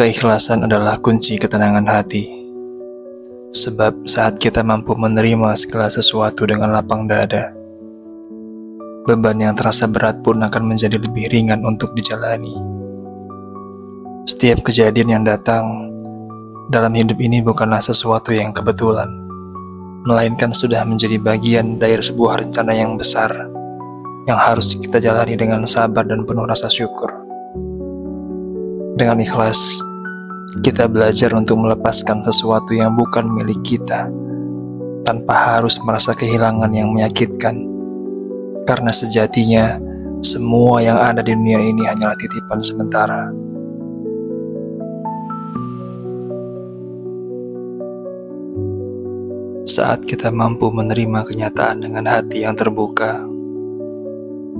Keikhlasan adalah kunci ketenangan hati. Sebab saat kita mampu menerima segala sesuatu dengan lapang dada, beban yang terasa berat pun akan menjadi lebih ringan untuk dijalani. Setiap kejadian yang datang dalam hidup ini bukanlah sesuatu yang kebetulan, melainkan sudah menjadi bagian dari sebuah rencana yang besar yang harus kita jalani dengan sabar dan penuh rasa syukur. Dengan ikhlas, kita belajar untuk melepaskan sesuatu yang bukan milik kita, tanpa harus merasa kehilangan yang menyakitkan. Karena sejatinya, semua yang ada di dunia ini hanyalah titipan sementara. Saat kita mampu menerima kenyataan dengan hati yang terbuka,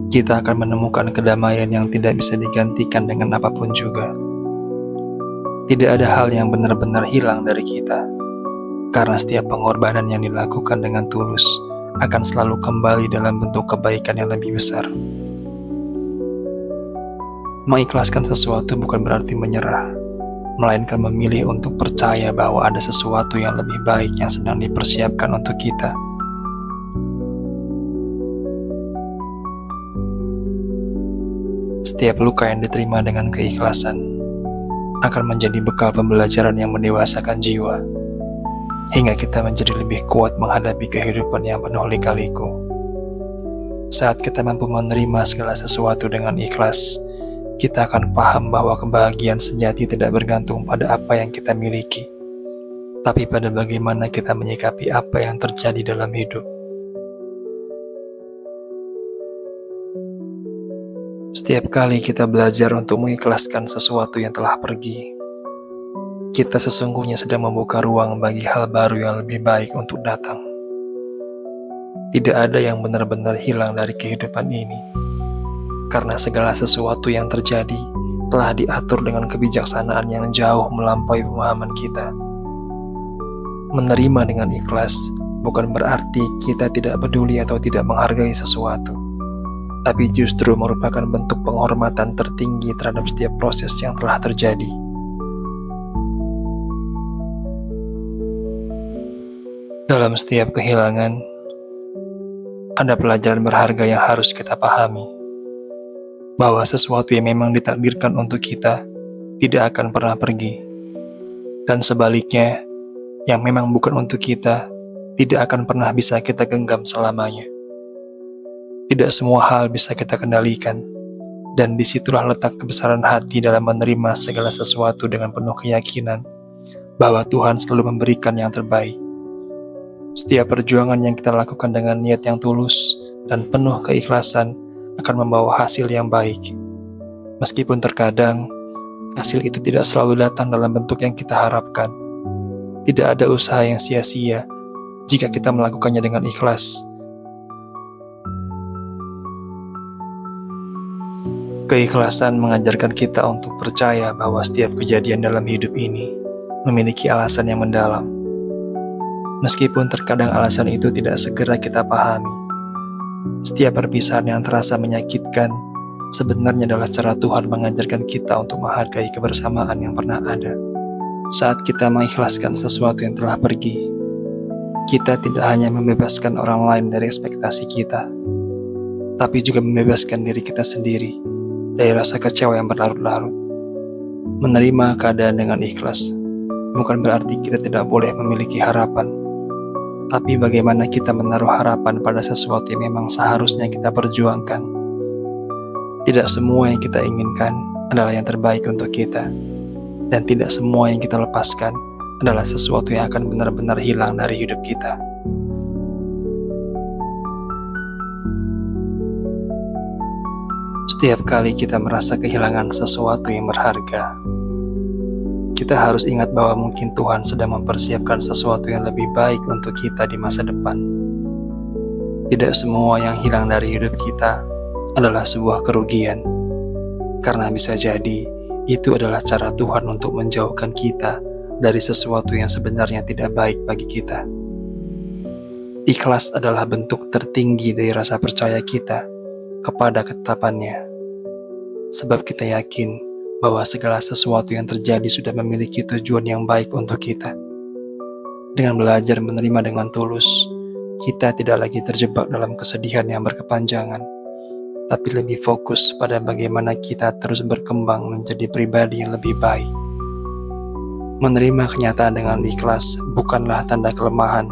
kita akan menemukan kedamaian yang tidak bisa digantikan dengan apapun juga. Tidak ada hal yang benar-benar hilang dari kita, karena setiap pengorbanan yang dilakukan dengan tulus akan selalu kembali dalam bentuk kebaikan yang lebih besar. Mengikhlaskan sesuatu bukan berarti menyerah, melainkan memilih untuk percaya bahwa ada sesuatu yang lebih baik yang sedang dipersiapkan untuk kita. Setiap luka yang diterima dengan keikhlasan akan menjadi bekal pembelajaran yang mendewasakan jiwa, hingga kita menjadi lebih kuat menghadapi kehidupan yang penuh lika-liku. Saat kita mampu menerima segala sesuatu dengan ikhlas, kita akan paham bahwa kebahagiaan sejati tidak bergantung pada apa yang kita miliki, tapi pada bagaimana kita menyikapi apa yang terjadi dalam hidup. Setiap kali kita belajar untuk mengikhlaskan sesuatu yang telah pergi, kita sesungguhnya sedang membuka ruang bagi hal baru yang lebih baik untuk datang. Tidak ada yang benar-benar hilang dari kehidupan ini, karena segala sesuatu yang terjadi telah diatur dengan kebijaksanaan yang jauh melampaui pemahaman kita. Menerima dengan ikhlas bukan berarti kita tidak peduli atau tidak menghargai sesuatu, tapi justru merupakan bentuk penghormatan tertinggi terhadap setiap proses yang telah terjadi. Dalam setiap kehilangan, ada pelajaran berharga yang harus kita pahami, bahwa sesuatu yang memang ditakdirkan untuk kita tidak akan pernah pergi, dan sebaliknya, yang memang bukan untuk kita tidak akan pernah bisa kita genggam selamanya. Tidak semua hal bisa kita kendalikan, dan disitulah letak kebesaran hati dalam menerima segala sesuatu dengan penuh keyakinan bahwa Tuhan selalu memberikan yang terbaik. Setiap perjuangan yang kita lakukan dengan niat yang tulus dan penuh keikhlasan akan membawa hasil yang baik. Meskipun terkadang hasil itu tidak selalu datang dalam bentuk yang kita harapkan. Tidak ada usaha yang sia-sia jika kita melakukannya dengan ikhlas. Keikhlasan mengajarkan kita untuk percaya bahwa setiap kejadian dalam hidup ini memiliki alasan yang mendalam. Meskipun terkadang alasan itu tidak segera kita pahami, setiap perpisahan yang terasa menyakitkan sebenarnya adalah cara Tuhan mengajarkan kita untuk menghargai kebersamaan yang pernah ada. Saat kita mengikhlaskan sesuatu yang telah pergi, kita tidak hanya membebaskan orang lain dari ekspektasi kita, tapi juga membebaskan diri kita sendiri dari rasa kecewa yang berlarut-larut. Menerima keadaan dengan ikhlas bukan berarti kita tidak boleh memiliki harapan, tapi bagaimana kita menaruh harapan pada sesuatu yang memang seharusnya kita perjuangkan. Tidak semua yang kita inginkan adalah yang terbaik untuk kita, dan tidak semua yang kita lepaskan adalah sesuatu yang akan benar-benar hilang dari hidup kita. Setiap kali kita merasa kehilangan sesuatu yang berharga, kita harus ingat bahwa mungkin Tuhan sedang mempersiapkan sesuatu yang lebih baik untuk kita di masa depan. Tidak semua yang hilang dari hidup kita adalah sebuah kerugian, karena bisa jadi itu adalah cara Tuhan untuk menjauhkan kita dari sesuatu yang sebenarnya tidak baik bagi kita. Ikhlas adalah bentuk tertinggi dari rasa percaya kita kepada ketetapannya. Sebab kita yakin bahwa segala sesuatu yang terjadi sudah memiliki tujuan yang baik untuk kita. Dengan belajar menerima dengan tulus, kita tidak lagi terjebak dalam kesedihan yang berkepanjangan, tapi lebih fokus pada bagaimana kita terus berkembang menjadi pribadi yang lebih baik. Menerima kenyataan dengan ikhlas bukanlah tanda kelemahan,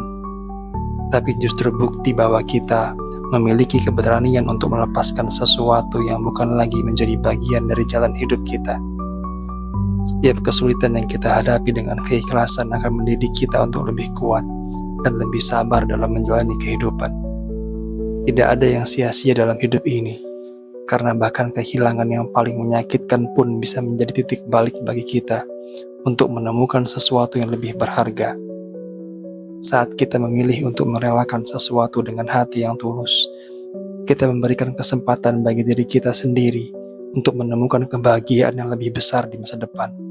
tapi justru bukti bahwa kita memiliki keberanian untuk melepaskan sesuatu yang bukan lagi menjadi bagian dari jalan hidup kita. Setiap kesulitan yang kita hadapi dengan keikhlasan akan mendidik kita untuk lebih kuat dan lebih sabar dalam menjalani kehidupan. Tidak ada yang sia-sia dalam hidup ini, karena bahkan kehilangan yang paling menyakitkan pun bisa menjadi titik balik bagi kita untuk menemukan sesuatu yang lebih berharga. Saat kita memilih untuk merelakan sesuatu dengan hati yang tulus, kita memberikan kesempatan bagi diri kita sendiri untuk menemukan kebahagiaan yang lebih besar di masa depan.